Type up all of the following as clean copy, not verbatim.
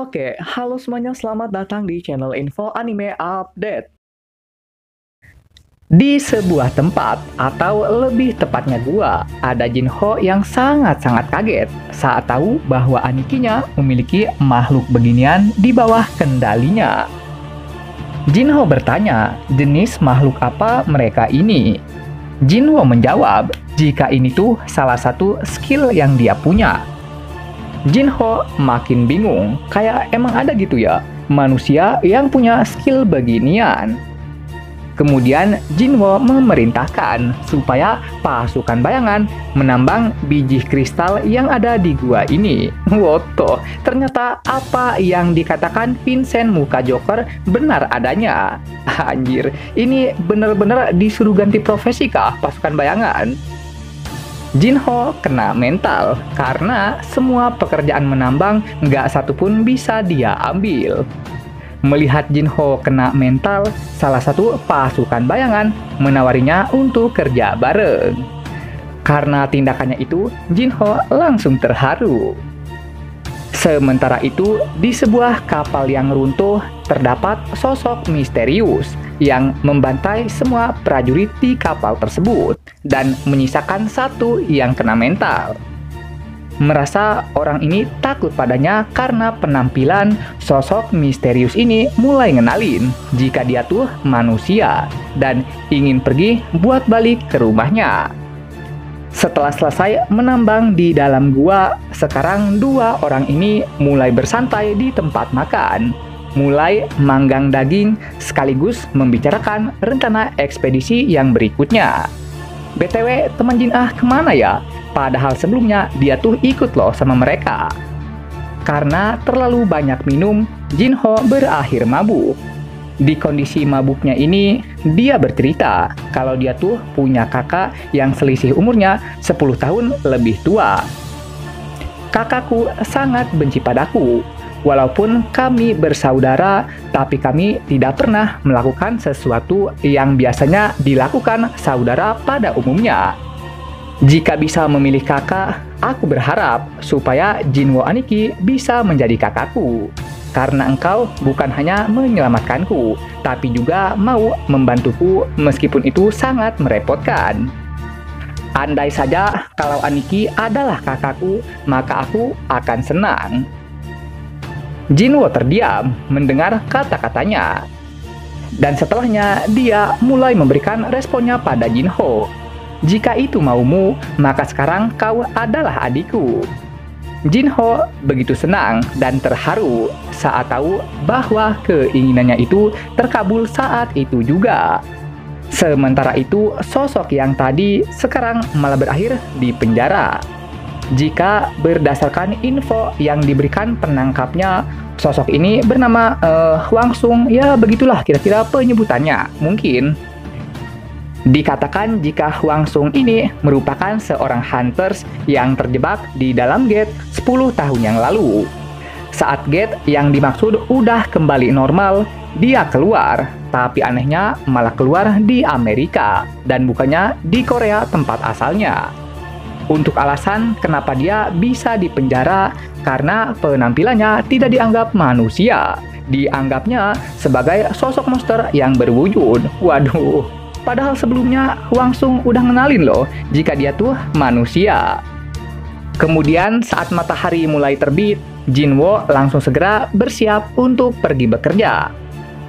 Oke, halo semuanya, selamat datang di channel Info Anime Update. Di sebuah tempat, atau lebih tepatnya gua, ada Jinho yang sangat-sangat kaget saat tahu bahwa Anikinya memiliki makhluk beginian di bawah kendalinya. Jinho bertanya, jenis makhluk apa mereka ini? Jinho menjawab, jika ini tuh salah satu skill yang dia punya. Jinho makin bingung, kayak emang ada gitu ya, manusia yang punya skill beginian. Kemudian Jinho memerintahkan supaya pasukan bayangan menambang biji kristal yang ada di gua ini. Woto, ternyata apa yang dikatakan Vincent muka Joker benar adanya. Anjir, ini bener-bener disuruh ganti profesi kah pasukan bayangan? Jinho kena mental karena semua pekerjaan menambang nggak satupun bisa dia ambil. Melihat Jinho kena mental, salah satu pasukan bayangan menawarinya untuk kerja bareng. Karena tindakannya itu, Jinho langsung terharu. Sementara itu, di sebuah kapal yang runtuh, terdapat sosok misterius yang membantai semua prajurit di kapal tersebut dan menyisakan satu yang kena mental. Merasa orang ini takut padanya karena penampilan sosok misterius ini mulai ngenalin jika dia tuh manusia dan ingin pergi buat balik ke rumahnya. Setelah selesai menambang di dalam gua, sekarang dua orang ini mulai bersantai di tempat makan, mulai manggang daging sekaligus membicarakan rencana ekspedisi yang berikutnya. BTW, teman Jin kemana ya? Padahal sebelumnya dia tuh ikut loh sama mereka. Karena terlalu banyak minum, Jinho berakhir mabuk. Di kondisi mabuknya ini, dia bercerita kalau dia tuh punya kakak yang selisih umurnya 10 tahun lebih tua. Kakakku sangat benci padaku. Walaupun kami bersaudara, tapi kami tidak pernah melakukan sesuatu yang biasanya dilakukan saudara pada umumnya. Jika bisa memilih kakak, aku berharap supaya Jinwo Aniki bisa menjadi kakakku. Karena engkau bukan hanya menyelamatkanku, tapi juga mau membantuku meskipun itu sangat merepotkan. Andai saja kalau Aniki adalah kakakku, maka aku akan senang. Jinwo terdiam mendengar kata-katanya. Dan setelahnya, dia mulai memberikan responnya pada Jinho. Jika itu maumu, maka sekarang kau adalah adikku. Jinho begitu senang dan terharu saat tahu bahwa keinginannya itu terkabul saat itu juga. Sementara itu, sosok yang tadi sekarang malah berakhir di penjara. Jika berdasarkan info yang diberikan penangkapnya, sosok ini bernama Hwang Sung, ya begitulah kira-kira penyebutannya, mungkin. Dikatakan jika Hwang Sung ini merupakan seorang hunters yang terjebak di dalam gate 10 tahun yang lalu. Saat gate yang dimaksud udah kembali normal, dia keluar, tapi anehnya malah keluar di Amerika dan bukannya di Korea tempat asalnya. Untuk alasan kenapa dia bisa dipenjara karena penampilannya tidak dianggap manusia, dianggapnya sebagai sosok monster yang berwujud. Waduh, padahal sebelumnya Hwang Sung udah ngenalin loh jika dia tuh manusia. Kemudian saat matahari mulai terbit, Jinwo langsung segera bersiap untuk pergi bekerja.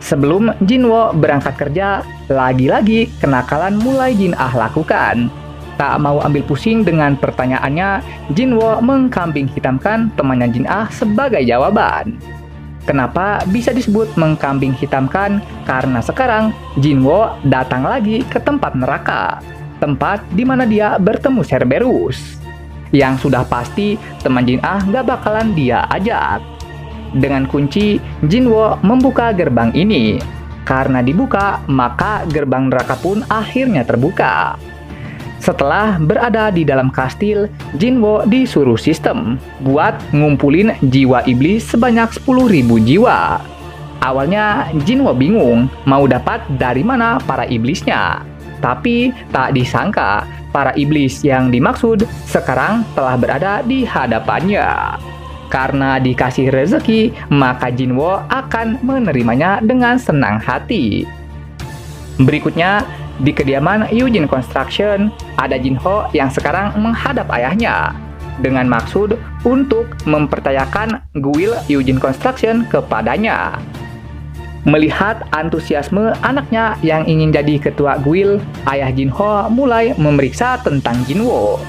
Sebelum Jinwo berangkat kerja, lagi-lagi kenakalan mulai Jin lakukan. Tak mau ambil pusing dengan pertanyaannya, Jinwo mengkambing hitamkan temannya Jin sebagai jawaban. Kenapa bisa disebut mengkambing hitamkan? Karena sekarang Jinwo datang lagi ke tempat neraka, tempat di mana dia bertemu Cerberus. Yang sudah pasti teman Jin gak bakalan dia ajak. Dengan kunci, Jinwo membuka gerbang ini. Karena dibuka, maka gerbang neraka pun akhirnya terbuka. Setelah berada di dalam kastil, Jinwo disuruh sistem buat ngumpulin jiwa iblis sebanyak 10.000 jiwa. Awalnya Jinwo bingung mau dapat dari mana para iblisnya. Tapi tak disangka para iblis yang dimaksud sekarang telah berada di hadapannya. Karena dikasih rezeki, maka Jinwo akan menerimanya dengan senang hati. Berikutnya, di kediaman Eugene Construction, ada Jinho yang sekarang menghadap ayahnya dengan maksud untuk mempercayakan guild Eugene Construction kepadanya. Melihat antusiasme anaknya yang ingin jadi ketua guild, ayah Jinho mulai memeriksa tentang Jinwo.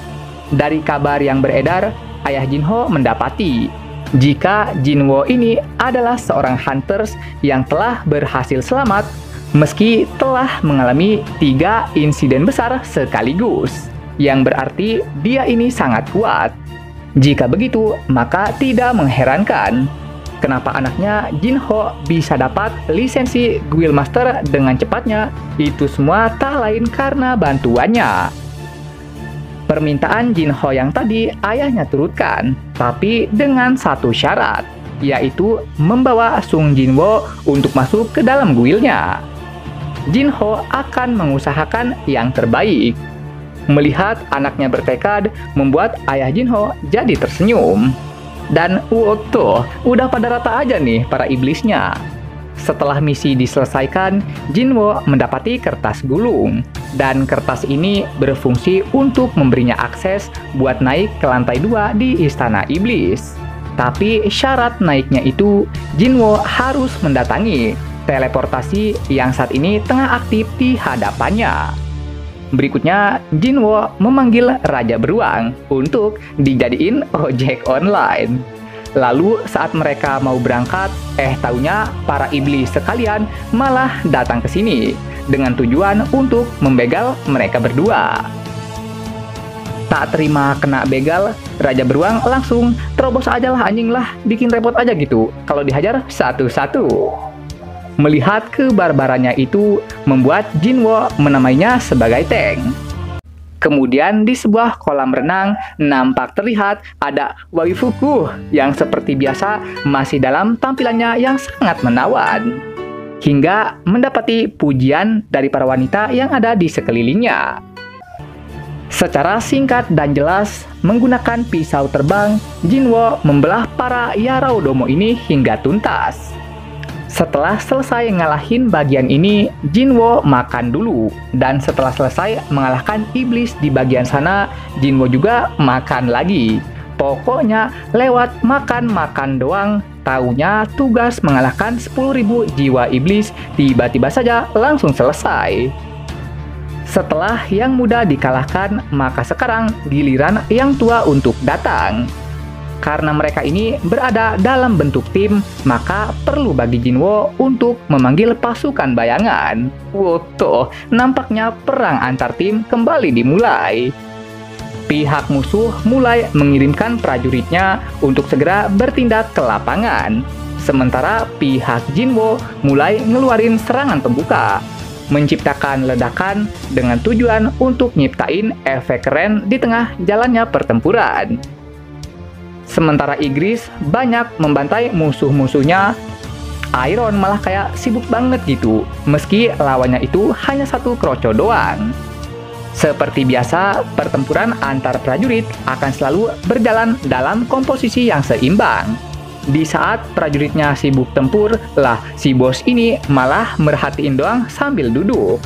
Dari kabar yang beredar, ayah Jinho mendapati jika Jinwo ini adalah seorang hunters yang telah berhasil selamat meski telah mengalami 3 insiden besar sekaligus, yang berarti dia ini sangat kuat. Jika begitu, maka tidak mengherankan kenapa anaknya Jinho bisa dapat lisensi Guild Master dengan cepatnya. Itu semua tak lain karena bantuannya. Permintaan Jinho yang tadi ayahnya turutkan, tapi dengan satu syarat, yaitu membawa Sung Jinwo untuk masuk ke dalam guildnya. Jinho akan mengusahakan yang terbaik. Melihat anaknya bertekad, membuat ayah Jinho jadi tersenyum. Dan tuh, udah pada rata aja nih para iblisnya. Setelah misi diselesaikan, Jinwo mendapati kertas gulung. Dan kertas ini berfungsi untuk memberinya akses buat naik ke lantai 2 di Istana Iblis. Tapi syarat naiknya itu, Jinwo harus mendatangi teleportasi yang saat ini tengah aktif di hadapannya. Berikutnya, Jinwo memanggil Raja Beruang untuk dijadiin ojek online. Lalu saat mereka mau berangkat, taunya para iblis sekalian malah datang ke sini dengan tujuan untuk membegal mereka berdua. Tak terima kena begal, Raja Beruang langsung terobos aja lah anjing lah, bikin repot aja gitu kalau dihajar satu-satu. Melihat kebarbarannya itu membuat Jinwo menamainya sebagai tank. Kemudian di sebuah kolam renang nampak terlihat ada waifuku yang seperti biasa masih dalam tampilannya yang sangat menawan. Hingga mendapati pujian dari para wanita yang ada di sekelilingnya. Secara singkat dan jelas, menggunakan pisau terbang, Jinwo membelah para Yaraudomo ini hingga tuntas. Setelah selesai ngalahin bagian ini, Jinwo makan dulu. Dan setelah selesai mengalahkan iblis di bagian sana, Jinwo juga makan lagi. Pokoknya lewat makan-makan doang, taunya tugas mengalahkan 10.000 jiwa iblis tiba-tiba saja langsung selesai. Setelah yang muda dikalahkan, maka sekarang giliran yang tua untuk datang. Karena mereka ini berada dalam bentuk tim, maka perlu bagi Jinwo untuk memanggil pasukan bayangan. Tuh, nampaknya perang antar tim kembali dimulai. Pihak musuh mulai mengirimkan prajuritnya untuk segera bertindak ke lapangan. Sementara pihak Jinwo mulai ngeluarin serangan pembuka, menciptakan ledakan dengan tujuan untuk nyiptain efek keren di tengah jalannya pertempuran. Sementara Igris banyak membantai musuh-musuhnya, Iron malah kayak sibuk banget gitu, meski lawannya itu hanya satu kroco doang. Seperti biasa, pertempuran antar prajurit akan selalu berjalan dalam komposisi yang seimbang. Di saat prajuritnya sibuk tempur, lah si bos ini malah merhatiin doang sambil duduk.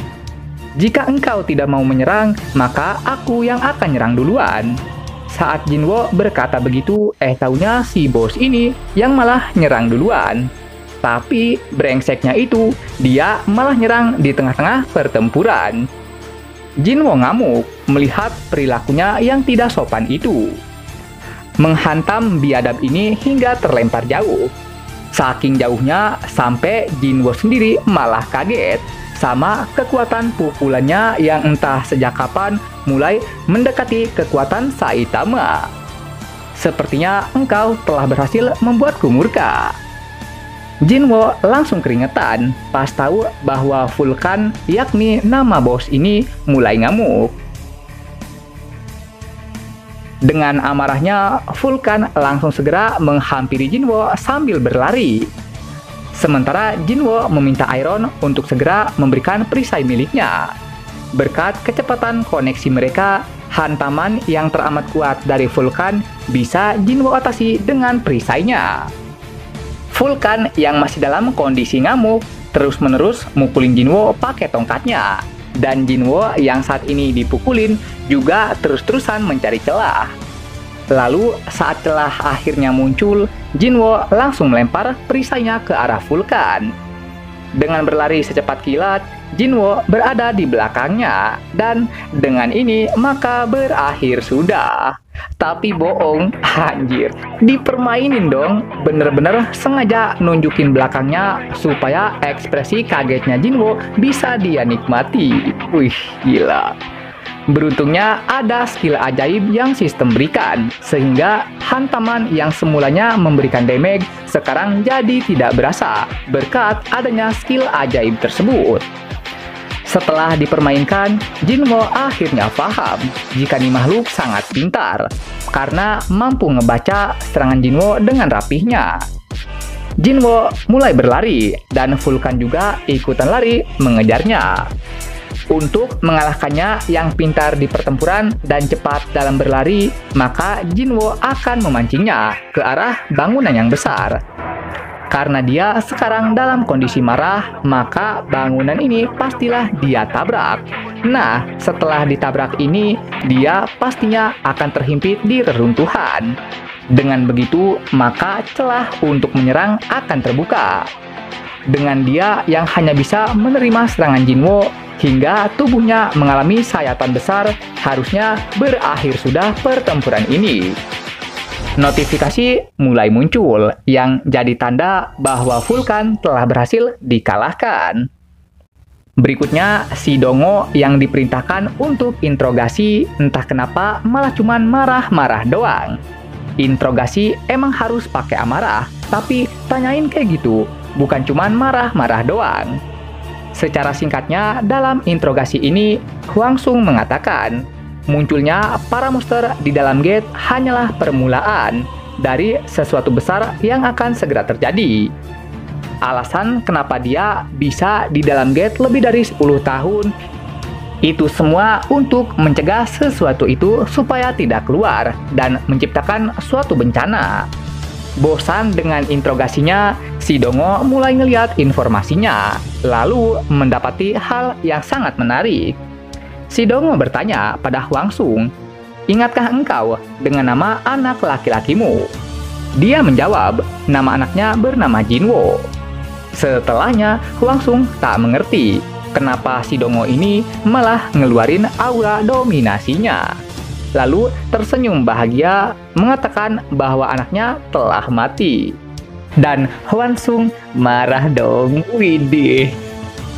Jika engkau tidak mau menyerang, maka aku yang akan nyerang duluan. Saat Jinwo berkata begitu, taunya si bos ini yang malah nyerang duluan. Tapi brengseknya itu, dia malah nyerang di tengah-tengah pertempuran. Jinwo ngamuk melihat perilakunya yang tidak sopan itu. Menghantam biadab ini hingga terlempar jauh. Saking jauhnya sampai Jinwo sendiri malah kaget sama kekuatan pukulannya yang entah sejak kapan mulai mendekati kekuatan Saitama. Sepertinya engkau telah berhasil membuatku murka. Jinwo langsung keringetan pas tahu bahwa Vulkan, yakni nama bos ini, mulai ngamuk. Dengan amarahnya, Vulkan langsung segera menghampiri Jinwo sambil berlari. Sementara Jinwo meminta Iron untuk segera memberikan perisai miliknya. Berkat kecepatan koneksi mereka, Hantaman yang teramat kuat dari Vulkan bisa Jinwo atasi dengan perisainya. Vulkan yang masih dalam kondisi ngamuk terus-menerus mukulin Jinwo pakai tongkatnya. Dan Jinwo yang saat ini dipukulin juga terus-terusan mencari celah. Lalu saat celah akhirnya muncul, Jinwo langsung melempar perisainya ke arah Vulkan. Dengan berlari secepat kilat, Jinwo berada di belakangnya, dan dengan ini maka berakhir sudah. Tapi bohong, anjir, dipermainin dong, bener-bener sengaja nunjukin belakangnya supaya ekspresi kagetnya Jinwo bisa dia nikmati. Wih, gila. Beruntungnya ada skill ajaib yang sistem berikan, sehingga hantaman yang semulanya memberikan damage sekarang jadi tidak berasa berkat adanya skill ajaib tersebut. Setelah dipermainkan, Jinwo akhirnya paham jika nih makhluk sangat pintar karena mampu ngebaca serangan Jinwo dengan rapihnya. Jinwo mulai berlari dan Vulkan juga ikutan lari mengejarnya. Untuk mengalahkannya yang pintar di pertempuran dan cepat dalam berlari, maka Jinwo akan memancingnya ke arah bangunan yang besar. Karena dia sekarang dalam kondisi marah, maka bangunan ini pastilah dia tabrak. Nah, setelah ditabrak ini, dia pastinya akan terhimpit di reruntuhan. Dengan begitu, maka celah untuk menyerang akan terbuka. Dengan dia yang hanya bisa menerima serangan Jinwo, hingga tubuhnya mengalami sayatan besar, harusnya berakhir sudah pertempuran ini. Notifikasi mulai muncul yang jadi tanda bahwa Vulkan telah berhasil dikalahkan. Berikutnya, si Dongo yang diperintahkan untuk interogasi entah kenapa malah cuman marah-marah doang. Interogasi emang harus pakai amarah, tapi tanyain kayak gitu, bukan cuman marah-marah doang. Secara singkatnya, dalam interogasi ini, Huang Sung mengatakan, munculnya para monster di dalam gate hanyalah permulaan dari sesuatu besar yang akan segera terjadi. Alasan kenapa dia bisa di dalam gate lebih dari 10 tahun, itu semua untuk mencegah sesuatu itu supaya tidak keluar dan menciptakan suatu bencana. Bosan dengan interogasinya, si Dongo mulai ngeliat informasinya, lalu mendapati hal yang sangat menarik. Si Dongo bertanya pada Huang Sung, "Ingatkah engkau dengan nama anak laki-lakimu?" Dia menjawab, nama anaknya bernama Jinwo. Setelahnya, Huang Sung tak mengerti kenapa si Dongo ini malah ngeluarin aura dominasinya. Lalu tersenyum bahagia mengatakan bahwa anaknya telah mati. Dan Huang Sung marah dong, widih.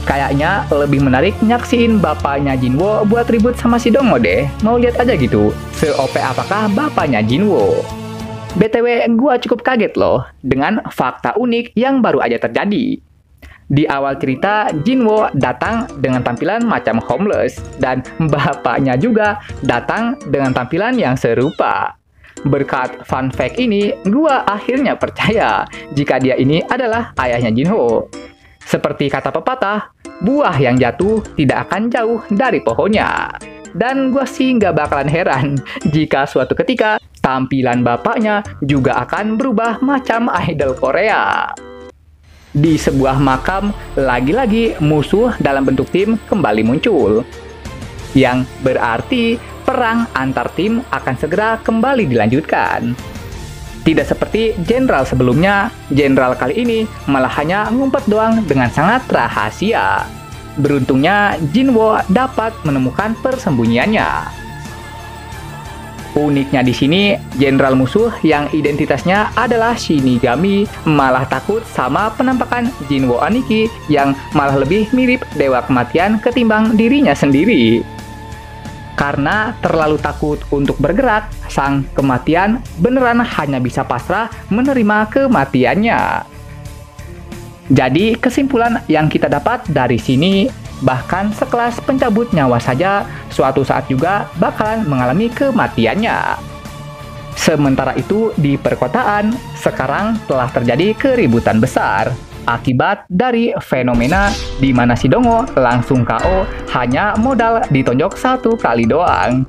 Kayaknya lebih menarik nyaksiin bapaknya Jinwo buat ribut sama si Dongo deh. Mau lihat aja gitu, se-OP apakah bapaknya Jinwo. BTW, gua cukup kaget loh dengan fakta unik yang baru aja terjadi. Di awal cerita, Jinwo datang dengan tampilan macam homeless, dan bapaknya juga datang dengan tampilan yang serupa. Berkat fun fact ini, gua akhirnya percaya jika dia ini adalah ayahnya Jinho. Seperti kata pepatah, buah yang jatuh tidak akan jauh dari pohonnya. Dan gue sih nggak bakalan heran jika suatu ketika tampilan bapaknya juga akan berubah macam idol Korea. Di sebuah makam, lagi-lagi musuh dalam bentuk tim kembali muncul. Yang berarti perang antar tim akan segera kembali dilanjutkan. Tidak seperti jenderal sebelumnya, jenderal kali ini malah hanya ngumpet doang dengan sangat rahasia. Beruntungnya, Jinwo dapat menemukan persembunyiannya. Uniknya di sini, jenderal musuh yang identitasnya adalah Shinigami malah takut sama penampakan Jinwo Aniki yang malah lebih mirip dewa kematian ketimbang dirinya sendiri. Karena terlalu takut untuk bergerak, sang kematian beneran hanya bisa pasrah menerima kematiannya. Jadi kesimpulan yang kita dapat dari sini, bahkan sekelas pencabut nyawa saja suatu saat juga bakalan mengalami kematiannya. Sementara itu di perkotaan, sekarang telah terjadi keributan besar. akibat dari fenomena di mana si Dongo langsung KO hanya modal ditonjok 1 kali doang.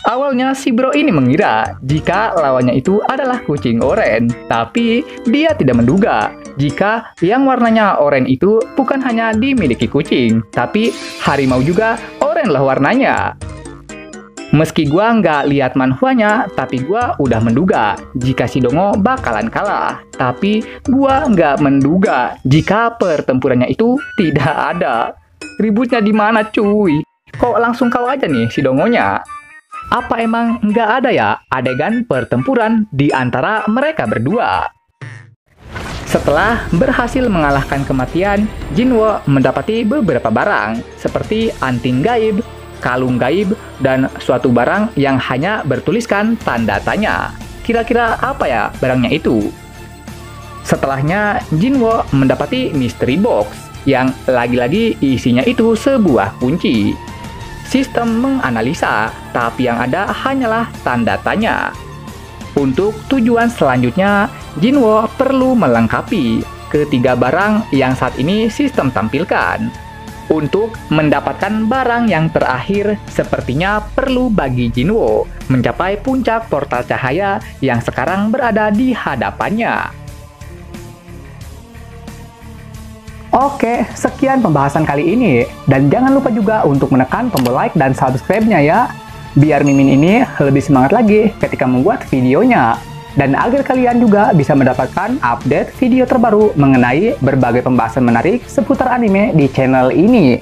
Awalnya si bro ini mengira jika lawannya itu adalah kucing oranye, tapi dia tidak menduga jika yang warnanya oranye itu bukan hanya dimiliki kucing, tapi harimau juga oranye lah warnanya. Meski gua nggak lihat manhwanya, tapi gua udah menduga jika si Dongo bakalan kalah. Tapi gua nggak menduga jika pertempurannya itu tidak ada. Ributnya di mana cuy? Kok langsung kau aja nih si Dongonya? Apa emang nggak ada ya adegan pertempuran di antara mereka berdua? Setelah berhasil mengalahkan kematian, Jinwo mendapati beberapa barang seperti anting gaib, kalung gaib, dan suatu barang yang hanya bertuliskan tanda tanya. Kira-kira apa ya barangnya itu? Setelahnya, Jinwo mendapati mystery box yang lagi-lagi isinya itu sebuah kunci. Sistem menganalisa, tapi yang ada hanyalah tanda tanya. Untuk tujuan selanjutnya, Jinwo perlu melengkapi ketiga barang yang saat ini sistem tampilkan. Untuk mendapatkan barang yang terakhir, sepertinya perlu bagi Jinwo mencapai puncak portal cahaya yang sekarang berada di hadapannya. Oke, sekian pembahasan kali ini. Dan jangan lupa juga untuk menekan tombol like dan subscribe-nya ya. Biar Mimin ini lebih semangat lagi ketika membuat videonya. Dan agar kalian juga bisa mendapatkan update video terbaru mengenai berbagai pembahasan menarik seputar anime di channel ini.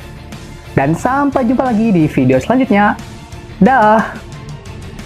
Dan sampai jumpa lagi di video selanjutnya. Dah!